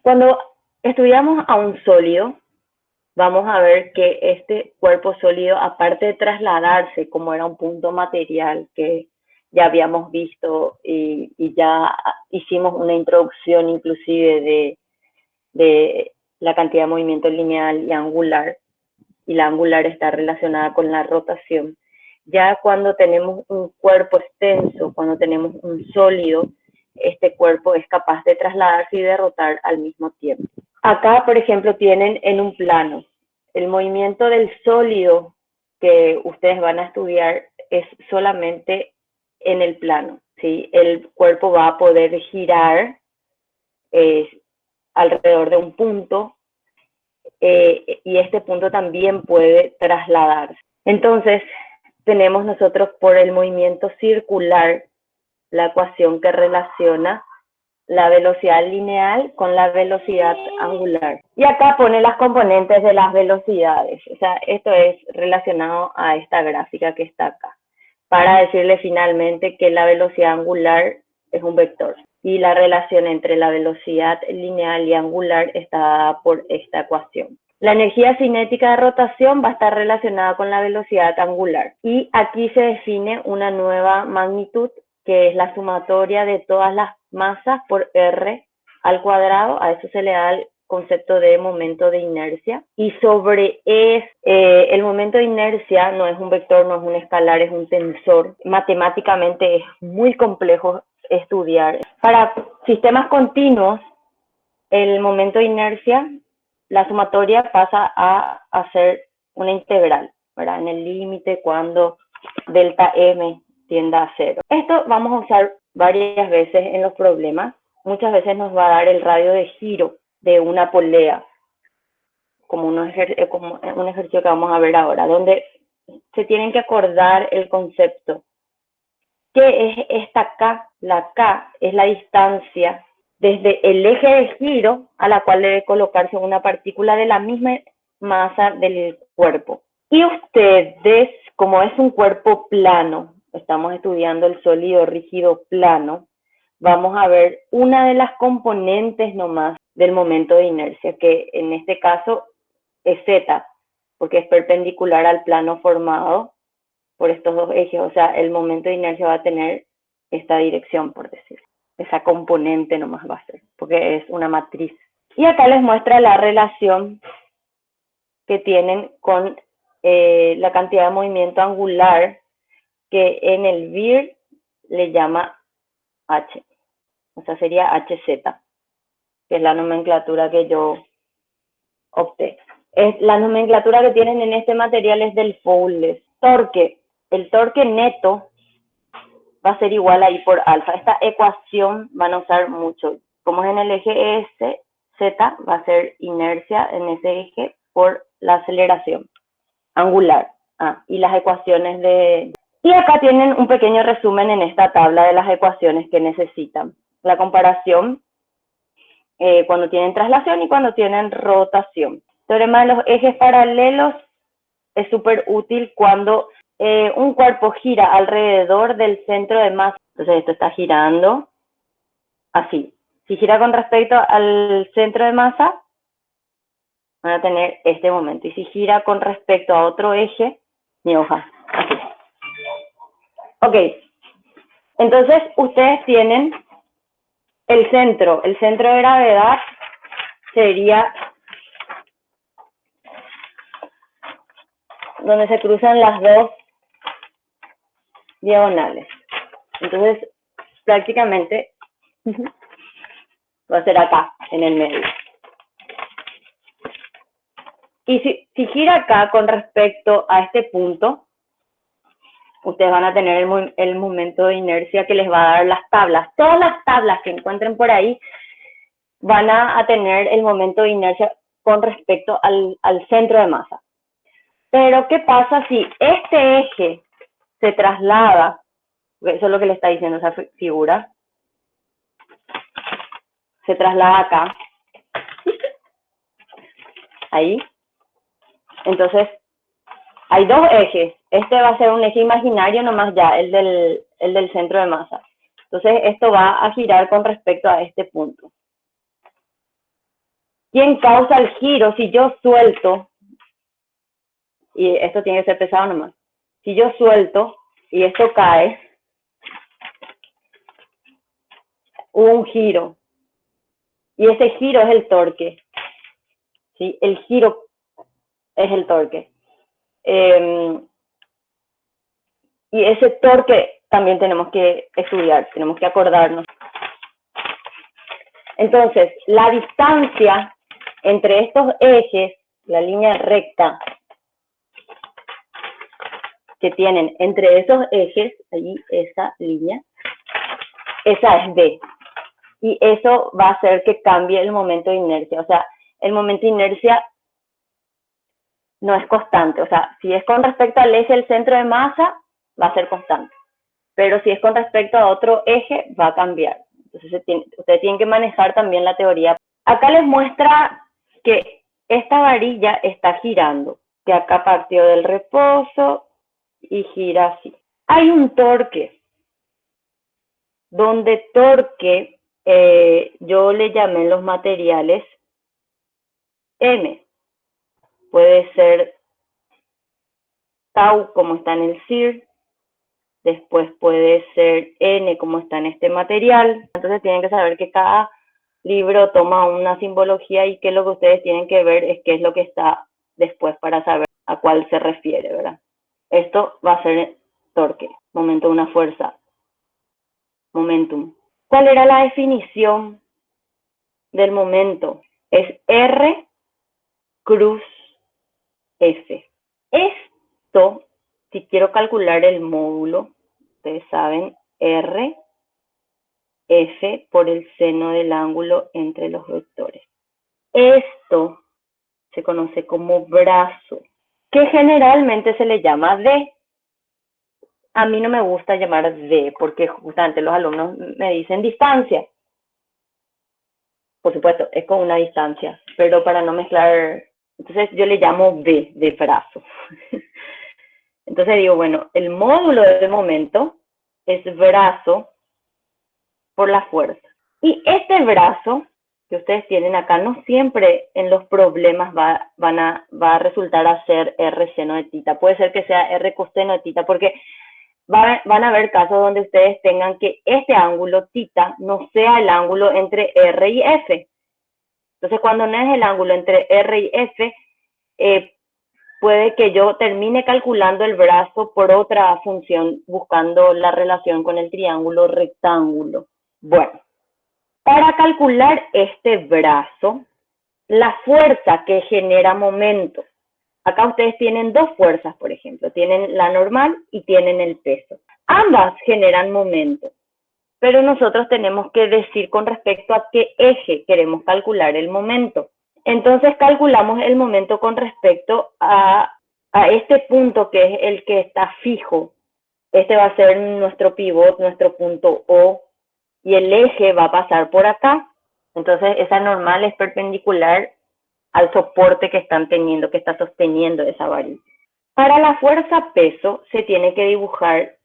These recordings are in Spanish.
Cuando estudiamos a un sólido, vamos a ver que este cuerpo sólido, aparte de trasladarse, como era un punto material que ya habíamos visto y ya hicimos una introducción inclusive de la cantidad de movimiento lineal y angular, y la angular está relacionada con la rotación. Ya cuando tenemos un cuerpo extenso, cuando tenemos un sólido, este cuerpo es capaz de trasladarse y de rotar al mismo tiempo. Acá, por ejemplo, tienen en un plano el movimiento del sólido que ustedes van a estudiar es solamente en el plano, ¿sí? El cuerpo va a poder girar alrededor de un punto y este punto también puede trasladarse. Entonces, tenemos nosotros por el movimiento circular la ecuación que relaciona la velocidad lineal con la velocidad angular. Y acá pone las componentes de las velocidades. O sea, esto es relacionado a esta gráfica que está acá, para decirle finalmente que la velocidad angular es un vector. Y la relación entre la velocidad lineal y angular está dada por esta ecuación. La energía cinética de rotación va a estar relacionada con la velocidad angular. Y aquí se define una nueva magnitud, que es la sumatoria de todas las masas por R al cuadrado. A eso se le da el concepto de momento de inercia. Y sobre el momento de inercia no es un vector, no es un escalar, es un tensor. Matemáticamente es muy complejo estudiar. Para sistemas continuos, el momento de inercia, la sumatoria pasa a ser una integral, ¿verdad? En el límite cuando delta M tienda a cero. Esto vamos a usar varias veces en los problemas. Muchas veces nos va a dar el radio de giro de una polea, como un ejercicio que vamos a ver ahora, donde se tienen que acordar el concepto. ¿Qué es esta K? La K es la distancia desde el eje de giro a la cual debe colocarse una partícula de la misma masa del cuerpo. Y ustedes, como es un cuerpo plano, estamos estudiando el sólido rígido plano, vamos a ver una de las componentes nomás del momento de inercia, que en este caso es Z, porque es perpendicular al plano formado por estos dos ejes. O sea, el momento de inercia va a tener esta dirección, por decir. Esa componente nomás va a ser, porque es una matriz. Y acá les muestra la relación que tienen con la cantidad de movimiento angular, que en el VIR le llama H. O sea, sería HZ, que es la nomenclatura que yo opté. La nomenclatura que tienen en este material es del Foules. Torque. El torque neto va a ser igual a I por alfa. Esta ecuación van a usar mucho. Como es en el eje S, Z va a ser inercia en ese eje por la aceleración angular. Y las ecuaciones de... Y acá tienen un pequeño resumen en esta tabla de las ecuaciones que necesitan. La comparación cuando tienen traslación y cuando tienen rotación. Teorema de los ejes paralelos es súper útil cuando un cuerpo gira alrededor del centro de masa. Entonces esto está girando así. Si gira con respecto al centro de masa, van a tener este momento. Y si gira con respecto a otro eje, mi hoja, así. Ok, entonces ustedes tienen el centro de gravedad sería donde se cruzan las dos diagonales. Entonces, prácticamente va a ser acá, en el medio. Y si gira acá con respecto a este punto, ustedes van a tener el momento de inercia que les va a dar las tablas. Todas las tablas que encuentren por ahí van a tener el momento de inercia con respecto al centro de masa. Pero, ¿qué pasa si este eje se traslada? Eso es lo que le está diciendo esa figura. Se traslada acá. Ahí. Entonces, hay dos ejes. Este va a ser un eje imaginario nomás ya, el del centro de masa. Entonces, esto va a girar con respecto a este punto. ¿Quién causa el giro? Si yo suelto, y esto tiene que ser pesado nomás, si yo suelto y esto cae, hubo un giro, y ese giro es el torque, ¿sí? El giro es el torque. Y ese torque también tenemos que estudiar, tenemos que acordarnos. Entonces, la distancia entre estos ejes, la línea recta que tienen entre esos ejes, ahí esa línea, esa es D. Y eso va a hacer que cambie el momento de inercia. O sea, el momento de inercia no es constante. O sea, si es con respecto al eje del centro de masa, va a ser constante. Pero si es con respecto a otro eje, va a cambiar. Entonces, ustedes tienen que manejar también la teoría. Acá les muestra que esta varilla está girando, que acá partió del reposo y gira así. Hay un torque, donde torque yo le llamé en los materiales M. Puede ser tau como está en el CIR, después puede ser N como está en este material. Entonces tienen que saber que cada libro toma una simbología y que lo que ustedes tienen que ver es qué es lo que está después para saber a cuál se refiere, ¿verdad? Esto va a ser torque, momento de una fuerza, momentum. ¿Cuál era la definición del momento? Es R cruz F. Esto, si quiero calcular el módulo, ustedes saben, R, F por el seno del ángulo entre los vectores. Esto se conoce como brazo, que generalmente se le llama D. A mí no me gusta llamar D, porque justamente los alumnos me dicen distancia. Por supuesto, es con una distancia, pero para no mezclar, entonces yo le llamo D, de brazo. Entonces digo, bueno, el módulo del momento es brazo por la fuerza. Y este brazo que ustedes tienen acá no siempre en los problemas va a resultar a ser R seno de tita. Puede ser que sea R coseno de tita, porque van a haber casos donde ustedes tengan que este ángulo tita no sea el ángulo entre R y F. Entonces, cuando no es el ángulo entre R y F, puede que yo termine calculando el brazo por otra función, buscando la relación con el triángulo rectángulo. Bueno, para calcular este brazo, la fuerza que genera momento. Acá ustedes tienen dos fuerzas, por ejemplo. Tienen la normal y tienen el peso. Ambas generan momento, pero nosotros tenemos que decir con respecto a qué eje queremos calcular el momento. Entonces calculamos el momento con respecto a este punto que es el que está fijo. Este va a ser nuestro pivot, nuestro punto O, y el eje va a pasar por acá. Entonces esa normal es perpendicular al soporte que están teniendo, que está sosteniendo esa varilla. Para la fuerza peso se tiene que dibujar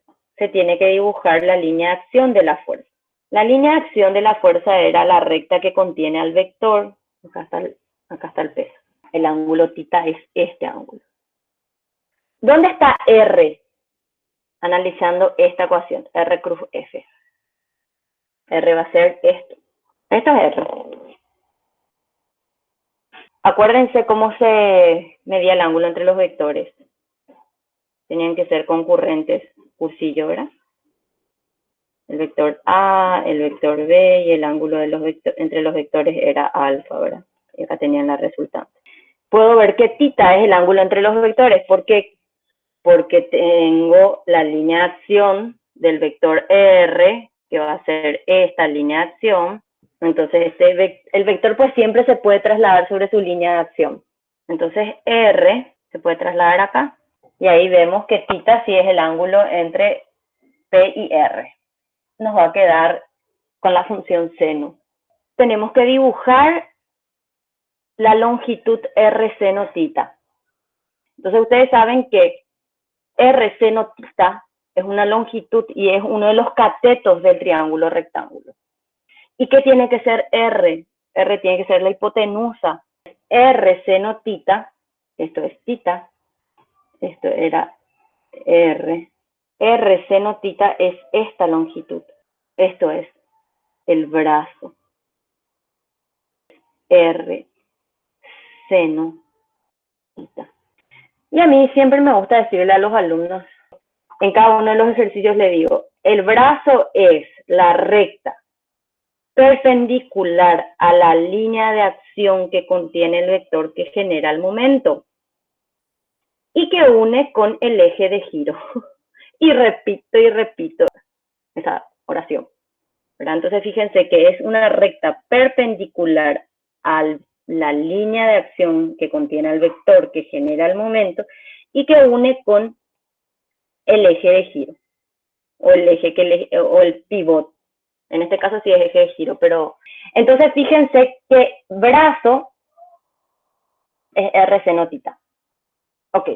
la línea de acción de la fuerza. La línea de acción de la fuerza era la recta que contiene al vector. Acá está el peso. El ángulo tita es este ángulo. ¿Dónde está R? Analizando esta ecuación, R cruz F. R va a ser esto. Esto es R. Acuérdense cómo se medía el ángulo entre los vectores. Tenían que ser concurrentes, cursillo, ¿verdad? El vector A, el vector B y el ángulo de entre los vectores era alfa, ¿verdad? Y acá tenían la resultante. Puedo ver que tita es el ángulo entre los vectores. ¿Por qué? Porque tengo la línea de acción del vector R, que va a ser esta línea de acción. Entonces, el vector pues siempre se puede trasladar sobre su línea de acción. Entonces, R se puede trasladar acá. Y ahí vemos que tita sí es el ángulo entre P y R. Nos va a quedar con la función seno. Tenemos que dibujar la longitud R seno tita. Entonces, ustedes saben que R seno tita es una longitud y es uno de los catetos del triángulo rectángulo. ¿Y qué tiene que ser R? R tiene que ser la hipotenusa. R seno tita, esto es tita, esto era R. R seno tita es esta longitud, esto es el brazo. R seno tita. Y a mí siempre me gusta decirle a los alumnos, en cada uno de los ejercicios le digo, el brazo es la recta perpendicular a la línea de acción que contiene el vector que genera el momento y que une con el eje de giro. Y repito esa oración, ¿verdad? Entonces fíjense que es una recta perpendicular a la línea de acción que contiene el vector que genera el momento y que une con el eje de giro o el pivot. En este caso sí es eje de giro, pero entonces fíjense que brazo es R seno tita. Ok.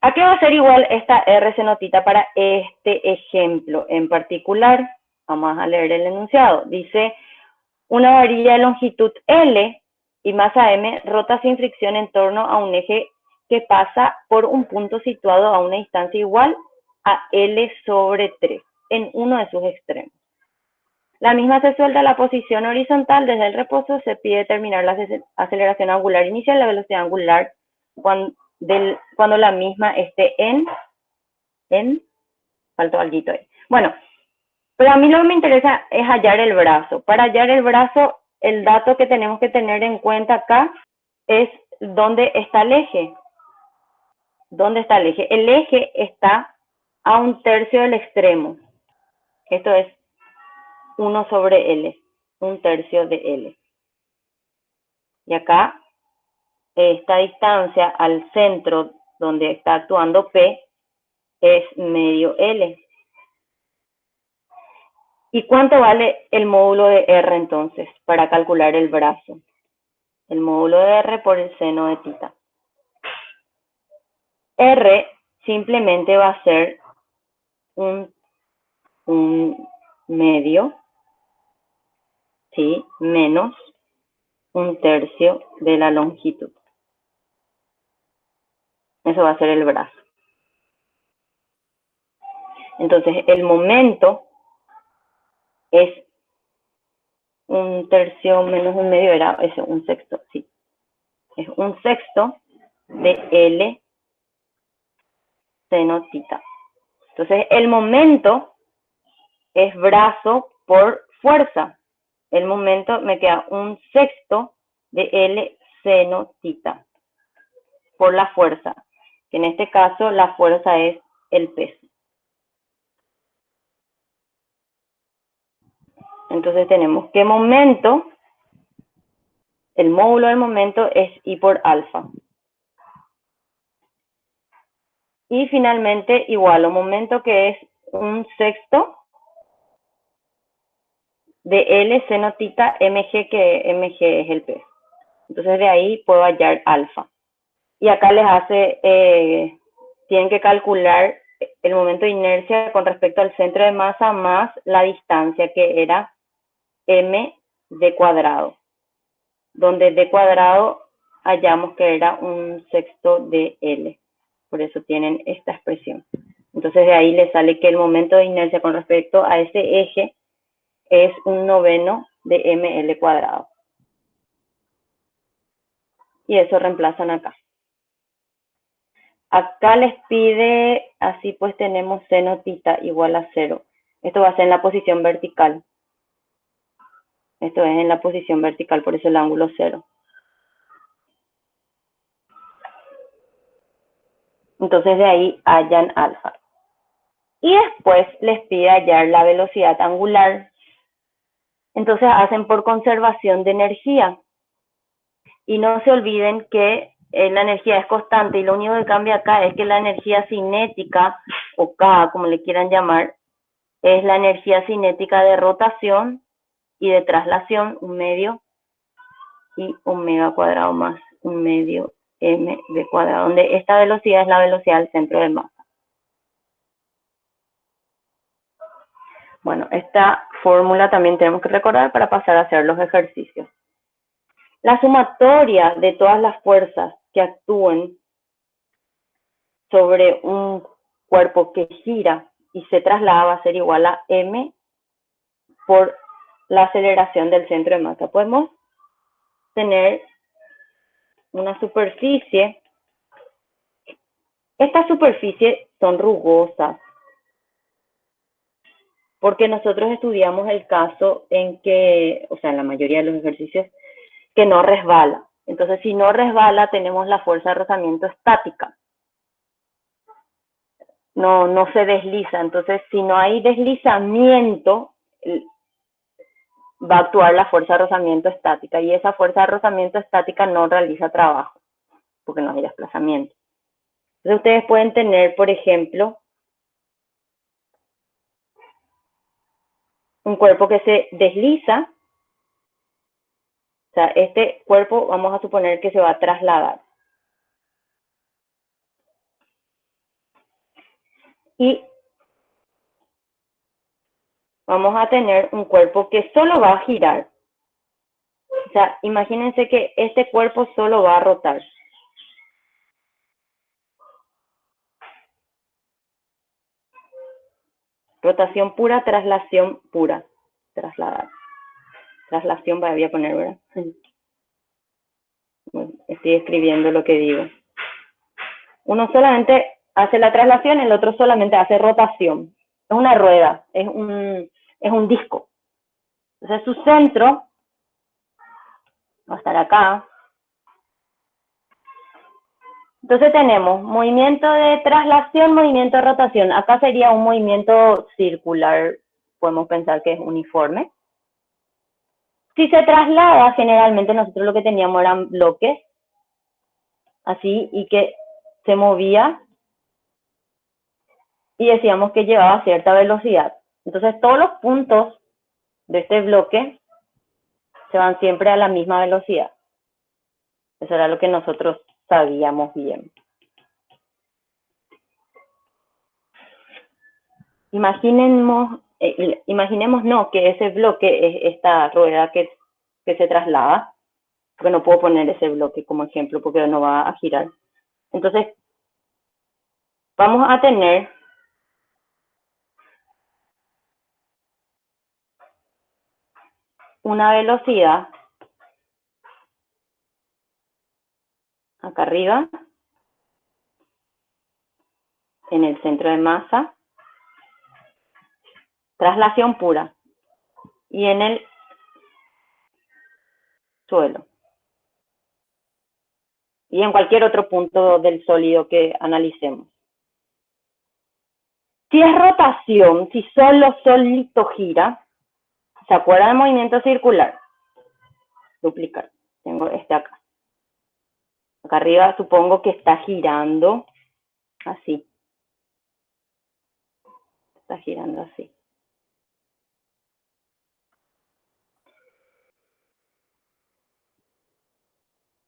¿A qué va a ser igual esta R seno tita para este ejemplo en particular? Vamos a leer el enunciado. Dice, una varilla de longitud L y masa M rota sin fricción en torno a un eje que pasa por un punto situado a una distancia igual a L sobre 3 en uno de sus extremos. La misma se suelta a la posición horizontal. Desde el reposo se pide determinar la aceleración angular inicial, la velocidad angular cuando la misma esté faltó algo ahí. Bueno, pero a mí lo que me interesa es hallar el brazo. Para hallar el brazo, el dato que tenemos que tener en cuenta acá es dónde está el eje. ¿Dónde está el eje? El eje está a 1/3 del extremo. Esto es 1 sobre L, 1/3 de L. Y acá, esta distancia al centro donde está actuando P es medio L. ¿Y cuánto vale el módulo de R entonces para calcular el brazo? El módulo de R por el seno de tita. R simplemente va a ser un medio, ¿sí? Menos 1/3 de la longitud. Eso va a ser el brazo. Entonces, el momento es 1/3 menos 1/2, era ese, 1/6, sí. Es 1/6 de L seno tita. Entonces, el momento es brazo por fuerza. El momento me queda 1/6 de L seno tita por la fuerza, que en este caso la fuerza es el peso. Entonces tenemos que momento, el módulo del momento es I por alfa. Y finalmente igual, el momento que es 1/6 de L seno tita mg, que mg es el peso. Entonces de ahí puedo hallar alfa. Y acá les hace, tienen que calcular el momento de inercia con respecto al centro de masa más la distancia que era m d cuadrado, donde d cuadrado hallamos que era 1/6 de L. Por eso tienen esta expresión. Entonces de ahí les sale que el momento de inercia con respecto a ese eje es 1/9 de ml cuadrado. Y eso reemplazan acá. Acá les pide, así pues tenemos seno tita igual a 0. Esto va a ser en la posición vertical. Esto es en la posición vertical, por eso el ángulo 0. Entonces de ahí hallan alfa. Y después les pide hallar la velocidad angular. Entonces hacen por conservación de energía. Y no se olviden que la energía es constante y lo único que cambia acá es que la energía cinética, o K, como le quieran llamar, es la energía cinética de rotación y de traslación, 1/2 y omega cuadrado más 1/2 m d cuadrado, donde esta velocidad es la velocidad del centro de masa. Bueno, esta fórmula también tenemos que recordar para pasar a hacer los ejercicios. La sumatoria de todas las fuerzas que actúen sobre un cuerpo que gira y se traslada va a ser igual a m por la aceleración del centro de masa. Podemos tener una superficie. Estas superficies son rugosas porque nosotros estudiamos el caso en que, o sea, en la mayoría de los ejercicios, que no resbala. Entonces, si no resbala, tenemos la fuerza de rozamiento estática. No se desliza. Entonces, si no hay deslizamiento, va a actuar la fuerza de rozamiento estática. Y esa fuerza de rozamiento estática no realiza trabajo, porque no hay desplazamiento. Entonces, ustedes pueden tener, por ejemplo, un cuerpo que se desliza. O sea, este cuerpo vamos a suponer que se va a trasladar. Y vamos a tener un cuerpo que solo va a girar. O sea, imagínense que este cuerpo solo va a rotar. Rotación pura, traslación pura. Trasladar. Traslación voy a poner, ¿verdad? Bueno, estoy escribiendo lo que digo. Uno solamente hace la traslación, el otro solamente hace rotación. Es una rueda, es un disco. Entonces su centro va a estar acá. Entonces tenemos movimiento de traslación, movimiento de rotación. Acá sería un movimiento circular, podemos pensar que es uniforme. Si se traslada, generalmente nosotros lo que teníamos eran bloques, así, y que se movía, y decíamos que llevaba cierta velocidad. Entonces todos los puntos de este bloque se van siempre a la misma velocidad. Eso era lo que nosotros sabíamos bien. Imaginemos que ese bloque es esta rueda que se traslada, porque no puedo poner ese bloque como ejemplo porque no va a girar. Entonces, vamos a tener una velocidad acá arriba, en el centro de masa, traslación pura, y en el suelo. Y en cualquier otro punto del sólido que analicemos. Si es rotación, si solo solito gira, ¿se acuerdan del movimiento circular? Duplicar. Tengo este acá. Acá arriba supongo que está girando así. Está girando así.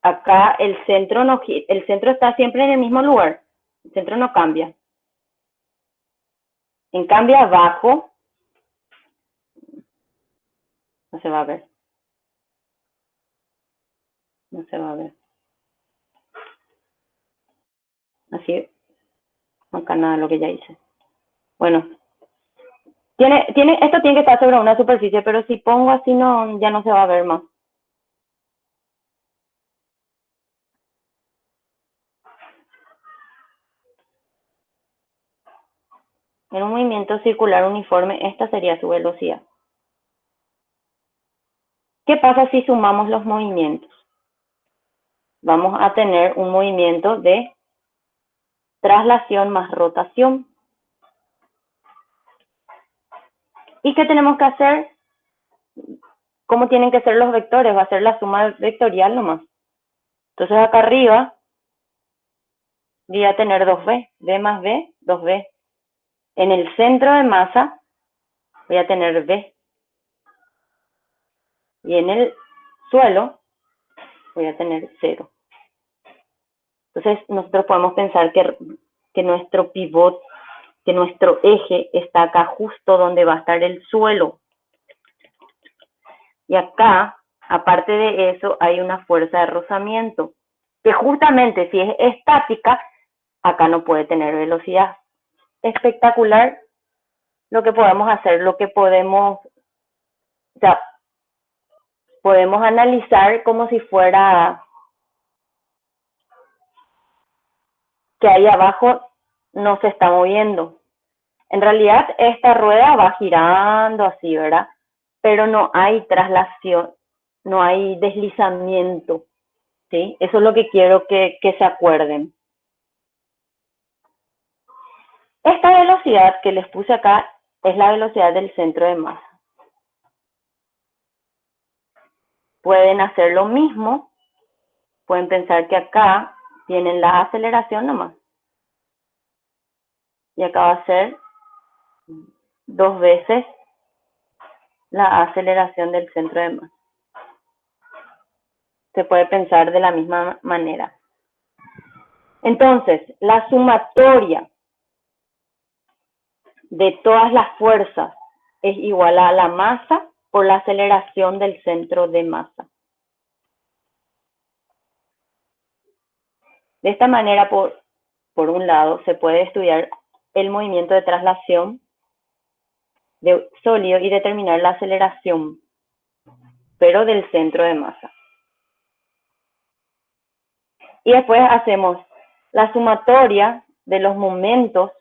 Acá el centro no gira, el centro está siempre en el mismo lugar. El centro no cambia. En cambio abajo no se va a ver. No se va a ver. Así, acá nada lo que ya hice. Bueno, esto tiene que estar sobre una superficie, pero si pongo así no, ya no se va a ver más. En un movimiento circular uniforme, esta sería su velocidad. ¿Qué pasa si sumamos los movimientos? Vamos a tener un movimiento de traslación más rotación. ¿Y qué tenemos que hacer? ¿Cómo tienen que ser los vectores? Va a ser la suma vectorial nomás. Entonces acá arriba voy a tener 2b, b más b, 2b. En el centro de masa voy a tener b. Y en el suelo voy a tener 0. Entonces nosotros podemos pensar que nuestro pivot, que nuestro eje está acá justo donde va a estar el suelo. Y acá Aparte de eso, hay una fuerza de rozamiento, que justamente si es estática, acá no puede tener velocidad. Espectacular lo que podemos hacer, lo que podemos, o sea, podemos analizar como si fuera que ahí abajo no se está moviendo. En realidad esta rueda va girando así, ¿verdad? Pero no hay traslación, no hay deslizamiento, ¿sí? Eso es lo que quiero que se acuerden. Esta velocidad que les puse acá es la velocidad del centro de masa. Pueden hacer lo mismo, pueden pensar que acá tienen la aceleración nomás. Y acá va a ser 2 veces la aceleración del centro de masa. Se puede pensar de la misma manera. Entonces, la sumatoria de todas las fuerzas es igual a la masa por la aceleración del centro de masa. De esta manera, por un lado, se puede estudiar el movimiento de traslación de sólido y determinar la aceleración, pero del centro de masa. Y después hacemos la sumatoria de los momentos,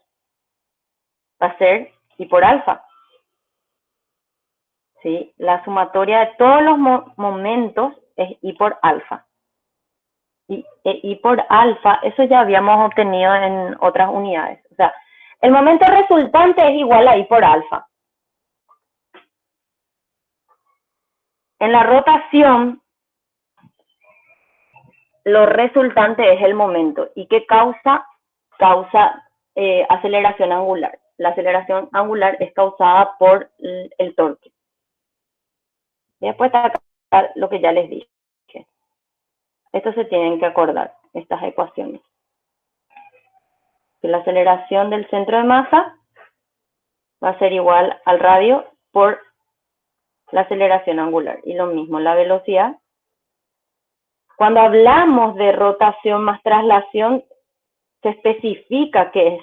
va a ser I por alfa. ¿Sí? La sumatoria de todos los momentos es I por alfa. Y por alfa, eso ya habíamos obtenido en otras unidades. O sea, el momento resultante es igual a I por alfa. En la rotación, lo resultante es el momento. ¿Y qué causa? Causa aceleración angular. La aceleración angular es causada por el torque. Y después está lo que ya les dije. Esto se tienen que acordar, estas ecuaciones. Que la aceleración del centro de masa va a ser igual al radio por la aceleración angular. Y lo mismo, la velocidad. Cuando hablamos de rotación más traslación, se especifica que es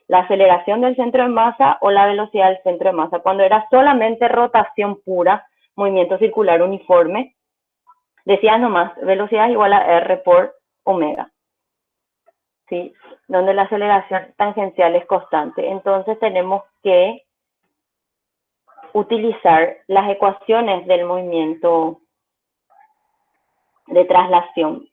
la aceleración del centro de masa o la velocidad del centro de masa. Cuando era solamente rotación pura, movimiento circular uniforme, decías nomás, velocidad es igual a R por omega. ¿Sí? Donde la aceleración tangencial es constante. Entonces tenemos que utilizar las ecuaciones del movimiento de traslación.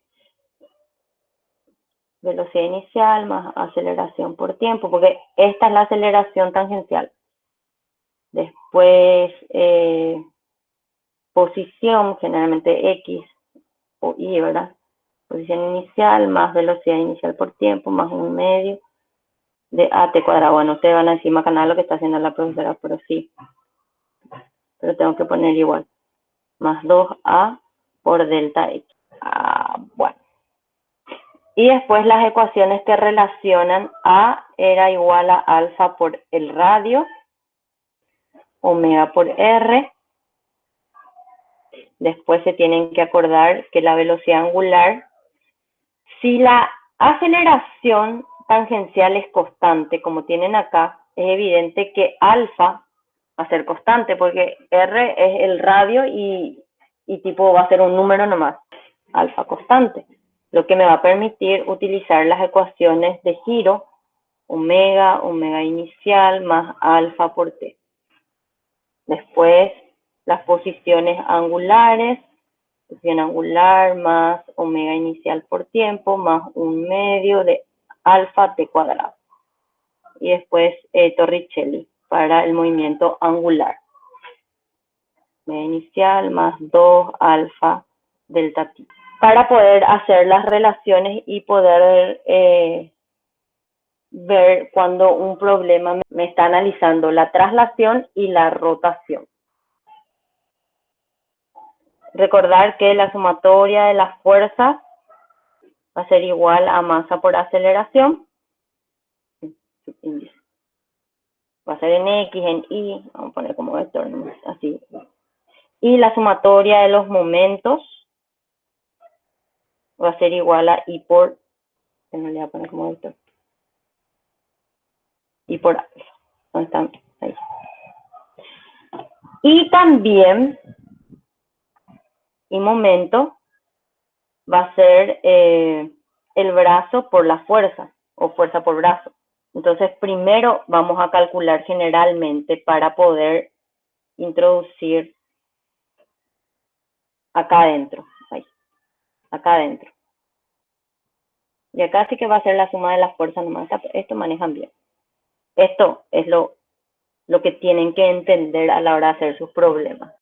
Velocidad inicial más aceleración por tiempo, porque esta es la aceleración tangencial. Después, posición, generalmente X o Y, ¿verdad? Posición inicial más velocidad inicial por tiempo más 1/2 de AT cuadrado. Bueno, ustedes van a decir más canal lo que está haciendo la profesora, pero sí. Pero tengo que poner igual. Más 2A por delta X. Bueno. Y después las ecuaciones que relacionan A era igual a alfa por el radio, omega por R. Después se tienen que acordar que la velocidad angular, si la aceleración tangencial es constante, como tienen acá, es evidente que alfa va a ser constante, porque R es el radio y tipo va a ser un número nomás, alfa constante. Lo que me va a permitir utilizar las ecuaciones de giro, omega, omega inicial más alfa por t. Después, las posiciones angulares, posición angular más omega inicial por tiempo más 1/2 de alfa t cuadrado. Y después Torricelli para el movimiento angular. Omega inicial más 2 alfa delta t. Para poder hacer las relaciones y poder ver cuando un problema me está analizando la traslación y la rotación. Recordar que la sumatoria de las fuerzas va a ser igual a masa por aceleración. Va a ser en X, en Y, vamos a poner como vector, así. Y la sumatoria de los momentos va a ser igual a I por, no le voy a poner como esto, I por alfa. ¿Dónde están? Ahí. Y también, y momento, va a ser el brazo por la fuerza, o fuerza por brazo. Entonces, primero vamos a calcular generalmente para poder introducir acá adentro, ahí, acá adentro. Y acá sí que va a ser la suma de las fuerzas nomás. Esto manejan bien. Esto es lo que tienen que entender a la hora de hacer sus problemas.